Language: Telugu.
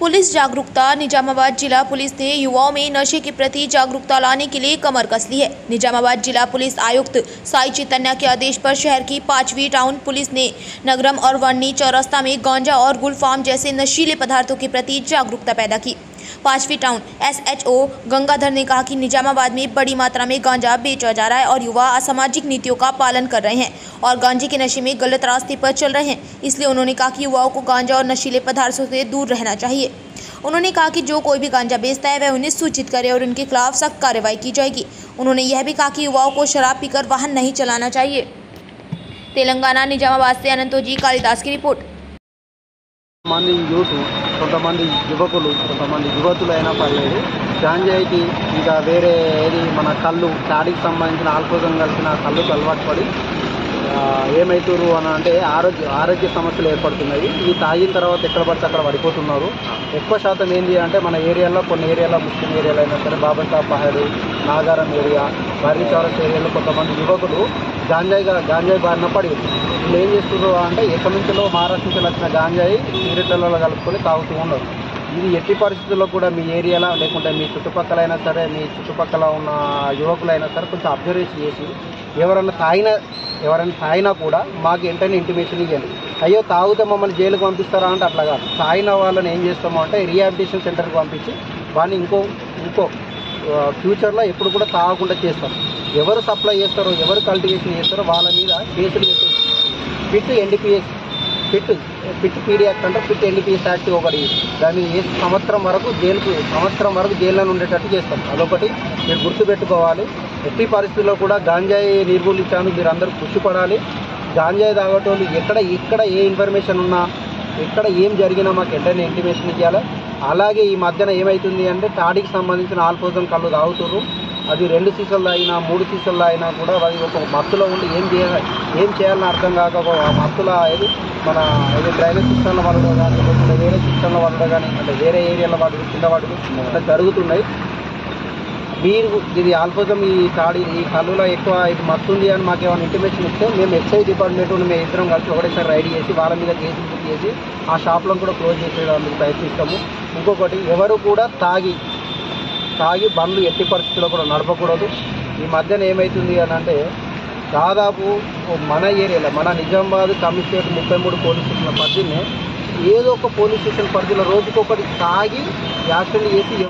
पुलिस जागरूकता। निजामाबाद जिला पुलिस ने युवाओं में नशे के प्रति जागरूकता लाने के लिए कमर कस ली है। निजामाबाद जिला पुलिस आयुक्त साई चैतन्य के आदेश पर शहर की 5वीं टाउन पुलिस ने नगरम और वर्णी चौरस्ता में गांजा और गुलफाम जैसे नशीले पदार्थों के प्रति जागरूकता पैदा की। 5वीं टाउन SHO गंगाधर ने कहा कि निजामाबाद में बड़ी मात्रा में गांजा बेचा जा रहा है और युवा असामाजिक नीतियों का पालन कर रहे हैं और गांजे के नशे में गलत रास्ते पर चल रहे हैं। इसलिए उन्होंने कहा कि युवाओं को गांजा और नशीले पदार्थों से दूर रहना चाहिए। उन्होंने कहा कि जो कोई भी गांजा बेचता है वह उन्हें सूचित करे और उनके खिलाफ सख्त कार्रवाई की जाएगी। उन्होंने यह भी कहा कि युवाओं को शराब पीकर वाहन नहीं चलाना चाहिए। तेलंगाना निजामाबाद से अनंतोजी कालिदास की रिपोर्ट। మంది యూత్ కొంతమంది యువకులు కొంతమంది యువతులైనా పర్లేదు గాంజాయికి ఇంకా వేరే ఏది మన కళ్ళు తాడికి సంబంధించిన ఆల్కహాల్ కలిసిన కళ్ళుకి అలవాటు పడి ఏమవుతారు అని అంటే ఆరోగ్య సమస్యలు ఏర్పడుతున్నాయి. ఇవి తాగిన తర్వాత ఎక్కడ పడితే అక్కడ పడిపోతున్నారు. ఎక్కువ శాతం ఏంటి అంటే మన ఏరియాలో కొన్ని ఏరియాలో ముస్లిం ఏరియాలో అయినా సరే బాబాసాహెబ్ పహాడు నాగారం ఏరియా వర్ణి చౌరస్ ఏరియాలో కొంతమంది యువకులు గాంజాయి బారిన పడి వీళ్ళు ఏం చేస్తున్నారు అంటే ఎక్కడి నుంచో మహారాష్ట్ర నుంచి వచ్చిన గాంజాయి సిగరెట్లలో కలుపుకొని తాగుతూ ఉన్నారు. ఇది ఎట్టి పరిస్థితుల్లో కూడా మీ ఏరియాలో లేకుంటే మీ చుట్టుపక్కలైనా సరే మీ చుట్టుపక్కల ఉన్న యువకులైనా సరే కొంచెం అబ్జర్వేషన్ చేసి ఎవరైనా తాగినా కూడా మాకు వెంటనే ఇంటిమేషన్ ఇవ్వండి. అయ్యో తాగితే మమ్మల్ని జైలుకు పంపిస్తారా అంటే అట్లా కాదు. తాగిన వాళ్ళని ఏం చేస్తామో అంటే రీహాబిలిటేషన్ సెంటర్కి పంపించి వాడిని ఇంకో ఫ్యూచర్లో ఎప్పుడు కూడా తాగకుండా చేస్తాం. ఎవరు సప్లై చేస్తారో ఎవరు కల్టివేషన్ చేస్తారో వాళ్ళ మీద కేసులు పెట్టేసి పిట్ పీడీ యాక్ట్ అంటే పిట్ NDPS యాక్ట్ ఒకటి దాన్ని సంవత్సరం వరకు జైల్లో ఉండేటట్టు చేస్తాం. అదొకటి మీరు గుర్తుపెట్టుకోవాలి. ఎట్టి పరిస్థితుల్లో కూడా గాంజాయి నిర్మూలించడానికి మీరు అందరూ కృషి పడాలి. గాంజాయి తాగేటోళ్ళు ఇక్కడ ఏ ఇన్ఫర్మేషన్ ఉన్నా ఎక్కడ ఏం జరిగినా మాకు వెంటనే ఇంటిమేషన్ ఇవ్వాలి. అలాగే ఈ మధ్యన ఏమవుతుంది అంటే తాడికి సంబంధించిన ఆల్కహాల్ కళ్ళు తాగుతున్నారు. అది 2 సీసాలు తాగినా 3 సీసాలు తాగినా కూడా అది ఒక మత్తులో ఉండి ఏం చేయాలని అర్థం కాక ఒక మత్తులో మన డ్రైనేజ్ సిస్టంలో వాడడం కానీ లేకపోతే వేరే సిస్టంలో వాడడం కానీ అంటే వేరే ఏరియాలో వాడు కింద వాడు అట్లా జరుగుతున్నాయి. మీరు ఇది ఆల్కహాల్ ఈ కళ్ళులో ఎక్కువ ఇది మత్తుంది అని మాకు ఏమైనా ఇంటిమేషన్ ఇస్తే మేము ఎక్సైజ్ డిపార్ట్మెంట్ మేము ఇద్దరం కలిసి ఒకటేసారి రైడ్ చేసి వాళ్ళ మీద కేసులు బుక్ చేసి ఆ షాప్లను కూడా క్లోజ్ చేసేందుకు ప్రయత్నిస్తాము. ఇంకొకటి ఎవరు కూడా తాగి బండ్లు ఎట్టి పరిస్థితుల్లో కూడా నడపకూడదు. ఈ మధ్యన ఏమవుతుంది అని అంటే దాదాపు మన ఏరియాలో మన నిజామాబాద్ కమిషనరేట్ 33 పోలీస్ స్టేషన్ల పరిధిని ఏదో ఒక పోలీస్ స్టేషన్ పరిధిలో రోజుకొకటి తాగి యాక్సిడెంట్ చేసి